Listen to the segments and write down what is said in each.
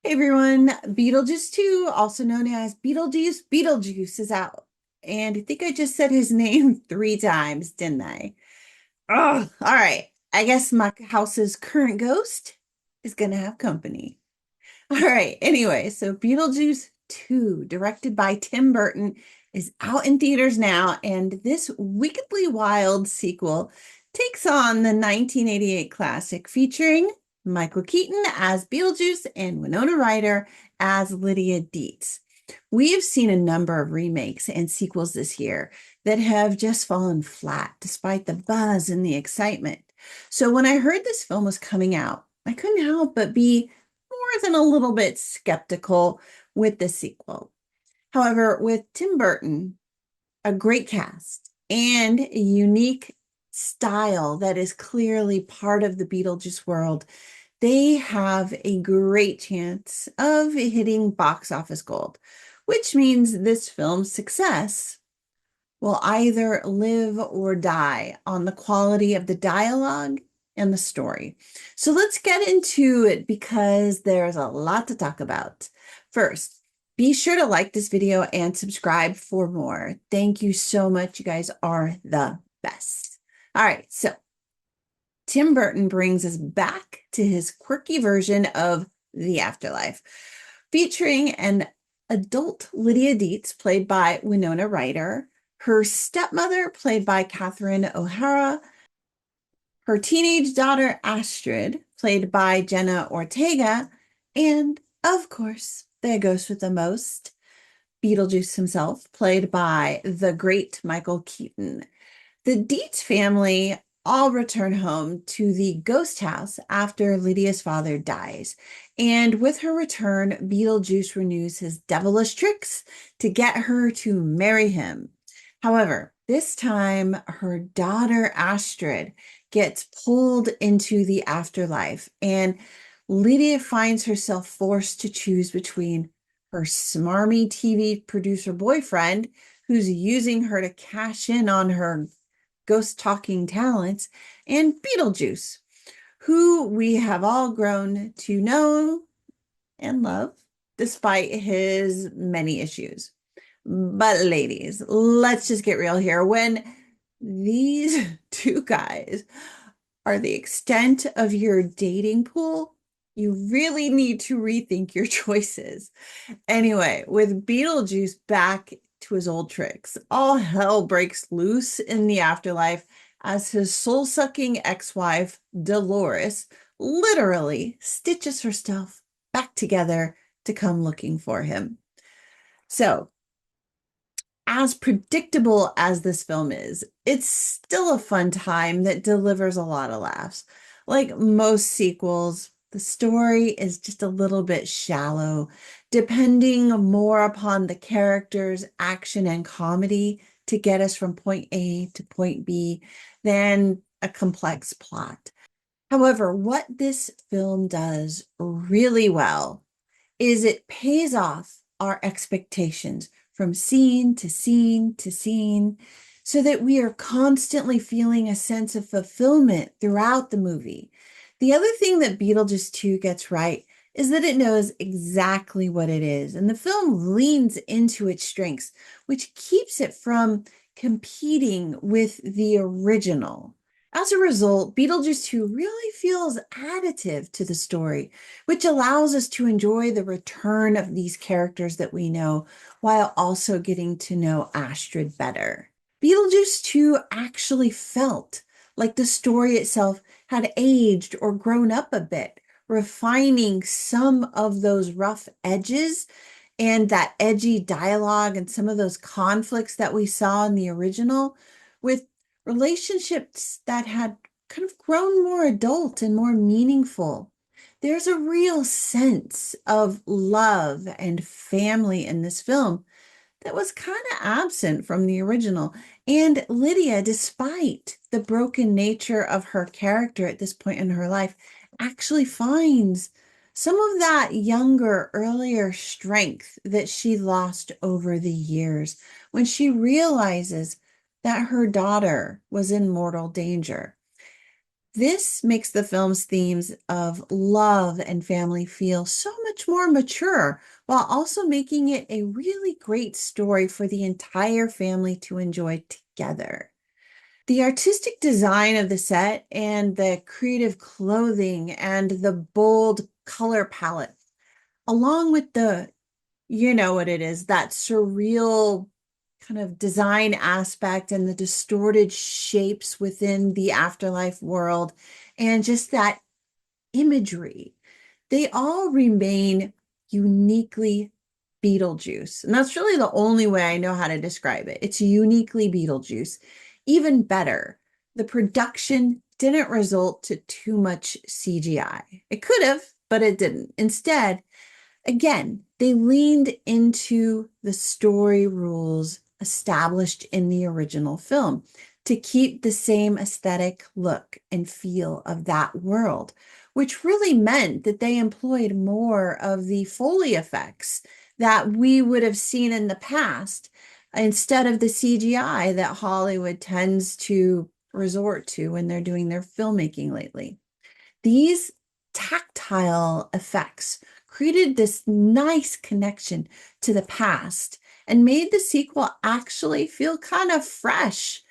Hey everyone, Beetlejuice 2, also known as Beetlejuice, is out. And I think I just said his name 3 times, didn't I? Oh, all right. I guess my house's current ghost is gonna have company. All right. Anyway, so Beetlejuice 2, directed by Tim Burton, is out in theaters now, and this wickedly wild sequel takes on the 1988 classic featuring Michael Keaton as Beetlejuice and Winona Ryder as Lydia Deetz. We have seen a number of remakes and sequels this year that have just fallen flat despite the buzz and the excitement. So when I heard this film was coming out, I couldn't help but be more than a little bit skeptical with the sequel. However, with Tim Burton, a great cast, and a unique style that is clearly part of the Beetlejuice world, they have a great chance of hitting box office gold, which means this film's success will either live or die on the quality of the dialogue and the story. So let's get into it because there's a lot to talk about. First, be sure to like this video and subscribe for more. Thank you so much. You guys are the best. All right, so Tim Burton brings us back to his quirky version of the afterlife, featuring an adult Lydia Deetz, played by Winona Ryder, her stepmother, played by Catherine O'Hara, her teenage daughter, Astrid, played by Jenna Ortega, and, of course, the ghost with the most, Beetlejuice himself, played by the great Michael Keaton. The Dietz family all return home to the ghost house after Lydia's father dies. And with her return, Beetlejuice renews his devilish tricks to get her to marry him. However, this time her daughter Astrid gets pulled into the afterlife, and Lydia finds herself forced to choose between her smarmy TV producer boyfriend, who's using her to cash in on her ghost talking talents, and Beetlejuice, who we have all grown to know and love despite his many issues. But, ladies, let's just get real here. When these two guys are the extent of your dating pool, you really need to rethink your choices. Anyway, with Beetlejuice back to his old tricks, all hell breaks loose in the afterlife as his soul-sucking ex-wife, Dolores, literally stitches herself back together to come looking for him. So, as predictable as this film is, it's still a fun time that delivers a lot of laughs. Like most sequels, the story is just a little bit shallow, depending more upon the characters, action, and comedy to get us from point A to point B than a complex plot. However, what this film does really well is it pays off our expectations from scene to scene to scene so that we are constantly feeling a sense of fulfillment throughout the movie. The other thing that Beetlejuice 2 gets right is that it knows exactly what it is, and the film leans into its strengths, which keeps it from competing with the original. As a result, Beetlejuice 2 really feels additive to the story, which allows us to enjoy the return of these characters that we know while also getting to know Astrid better. Beetlejuice 2 actually felt like the story itself had aged or grown up a bit, refining some of those rough edges and that edgy dialogue and some of those conflicts that we saw in the original with relationships that had kind of grown more adult and more meaningful. There's a real sense of love and family in this film that was kind of absent from the original. And Lydia, despite the broken nature of her character at this point in her life, actually finds some of that younger, earlier strength that she lost over the years when she realizes that her daughter was in mortal danger. This makes the film's themes of love and family feel so much more mature, while also making it a really great story for the entire family to enjoy together. The artistic design of the set and the creative clothing and the bold color palette, along with the, you know what it is, that surreal kind of design aspect and the distorted shapes within the afterlife world, and just that imagery, they all remain uniquely Beetlejuice. And that's really the only way I know how to describe it. It's uniquely Beetlejuice. Even better, the production didn't result to too much CGI. It could have, but it didn't. Instead, again, they leaned into the story rules established in the original film to keep the same aesthetic look and feel of that world, which really meant that they employed more of the Foley effects that we would have seen in the past instead of the CGI that Hollywood tends to resort to when they're doing their filmmaking lately. These tactile effects created this nice connection to the past and made the sequel actually feel kind of fresh,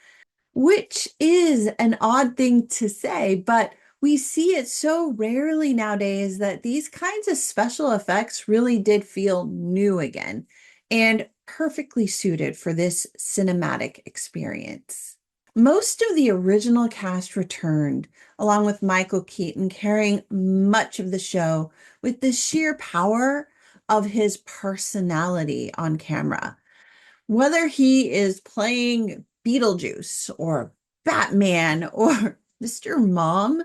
which is an odd thing to say, but we see it so rarely nowadays that these kinds of special effects really did feel new again and perfectly suited for this cinematic experience. Most of the original cast returned, along with Michael Keaton carrying much of the show with the sheer power of his personality on camera. Whether he is playing Beetlejuice or Batman or Mr. Mom,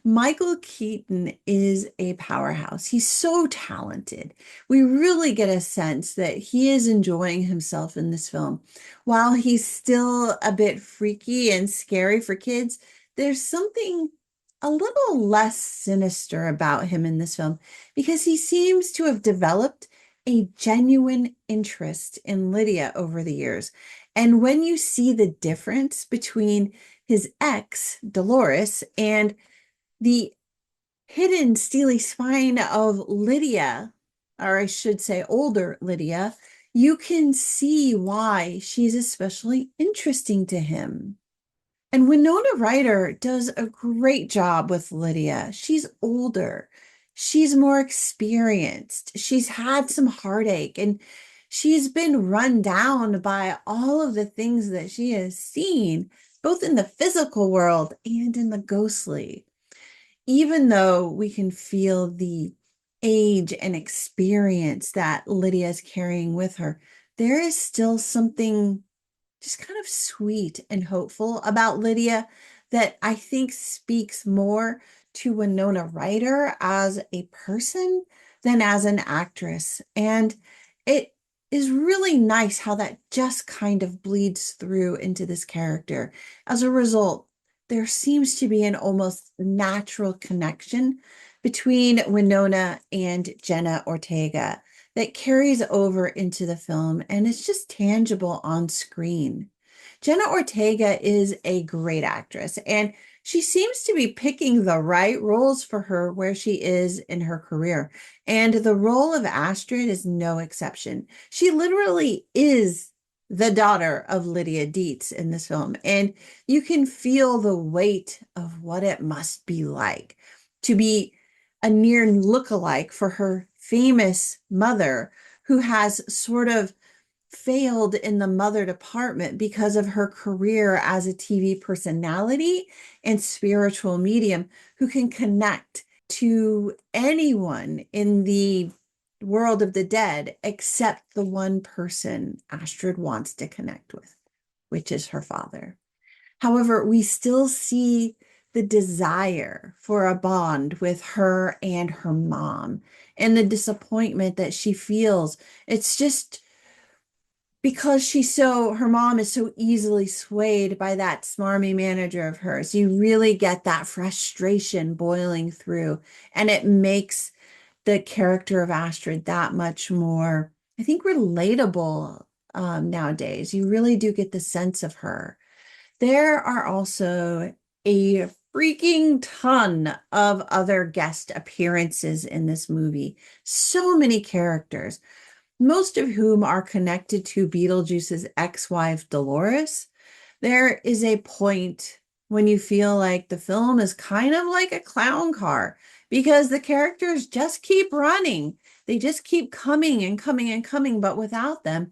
Michael Keaton is a powerhouse. He's so talented. We really get a sense that he is enjoying himself in this film. While he's still a bit freaky and scary for kids, there's something a little less sinister about him in this film because he seems to have developed a genuine interest in Lydia over the years. And when you see the difference between his ex, Dolores, and the hidden steely spine of Lydia, or I should say older Lydia, you can see why she's especially interesting to him. And Winona Ryder does a great job with Lydia. She's older, she's more experienced, she's had some heartache, and she's been run down by all of the things that she has seen, both in the physical world and in the ghostly. Even though we can feel the age and experience that Lydia is carrying with her, there is still something just kind of sweet and hopeful about Lydia that I think speaks more to Winona Ryder as a person than as an actress. And it is really nice how that just kind of bleeds through into this character. As a result, there seems to be an almost natural connection between Winona and Jenna Ortega that carries over into the film and it's just tangible on screen. Jenna Ortega is a great actress and she seems to be picking the right roles for her where she is in her career. And the role of Astrid is no exception. She literally is the daughter of Lydia Dietz in this film. And you can feel the weight of what it must be like to be a near look-alike for her famous mother, who has sort of failed in the mother department because of her career as a TV personality and spiritual medium who can connect to anyone in the world of the dead except the one person Astrid wants to connect with, which is her father. However, we still see the desire for a bond with her and her mom and the disappointment that she feels. It's just because her mom is so easily swayed by that smarmy manager of hers. You really get that frustration boiling through, and it makes the character of Astrid that much more, I think, relatable nowadays. You really do get the sense of her. There are also a freaking ton of other guest appearances in this movie. So many characters, most of whom are connected to Beetlejuice's ex-wife, Dolores. There is a point when you feel like the film is kind of like a clown car because the characters just keep running. They just keep coming and coming and coming, but without them,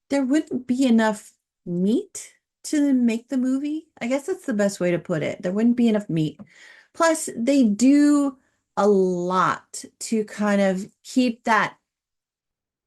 there wouldn't be enough meat to make the movie. I guess that's the best way to put it. There wouldn't be enough meat. Plus, they do a lot to kind of keep that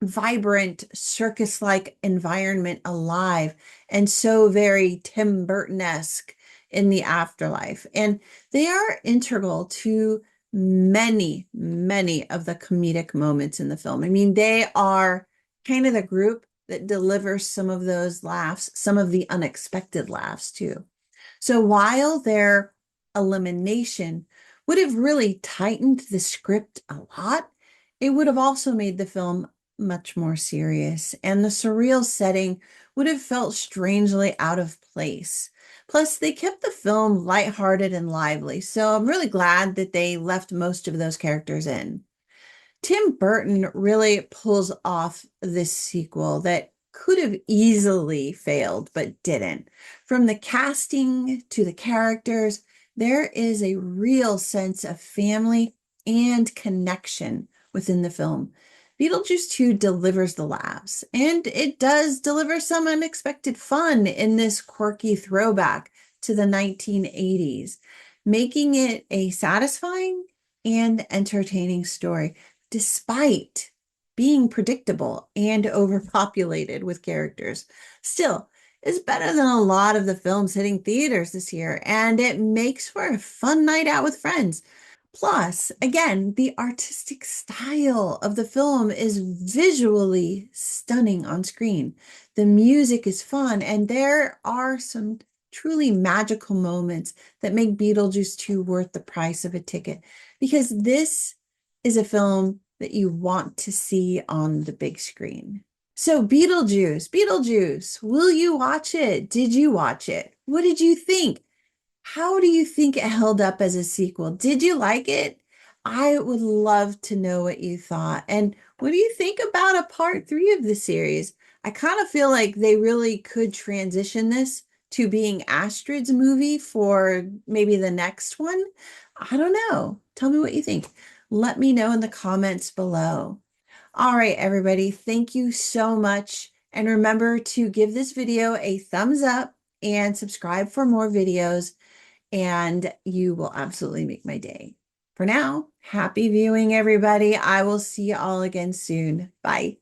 vibrant circus-like environment alive and so very Tim Burton-esque in the afterlife. And they are integral to many, many of the comedic moments in the film. I mean, they are kind of the group that delivers some of those laughs, some of the unexpected laughs too. So while their elimination would have really tightened the script a lot, it would have also made the film much more serious, and the surreal setting would have felt strangely out of place. Plus, they kept the film lighthearted and lively, so I'm really glad that they left most of those characters in. Tim Burton really pulls off this sequel that could have easily failed, but didn't. From the casting to the characters, there is a real sense of family and connection within the film. Beetlejuice 2 delivers the laughs, and it does deliver some unexpected fun in this quirky throwback to the 1980s, making it a satisfying and entertaining story, despite being predictable and overpopulated with characters. Still, it's better than a lot of the films hitting theaters this year, and it makes for a fun night out with friends. Plus, again, the artistic style of the film is visually stunning on screen. The music is fun, and there are some truly magical moments that make Beetlejuice 2 worth the price of a ticket, because this is a film that you want to see on the big screen. So Beetlejuice, will you watch it? Did you watch it? What did you think? How do you think it held up as a sequel? Did you like it? I would love to know what you thought. And what do you think about a part three of the series? I kind of feel like they really could transition this to being Astrid's movie for maybe the next one. I don't know. Tell me what you think. Let me know in the comments below. All right, everybody, thank you so much. And remember to give this video a thumbs up and subscribe for more videos, and you will absolutely make my day. For now, happy viewing, everybody. I will see you all again soon. Bye.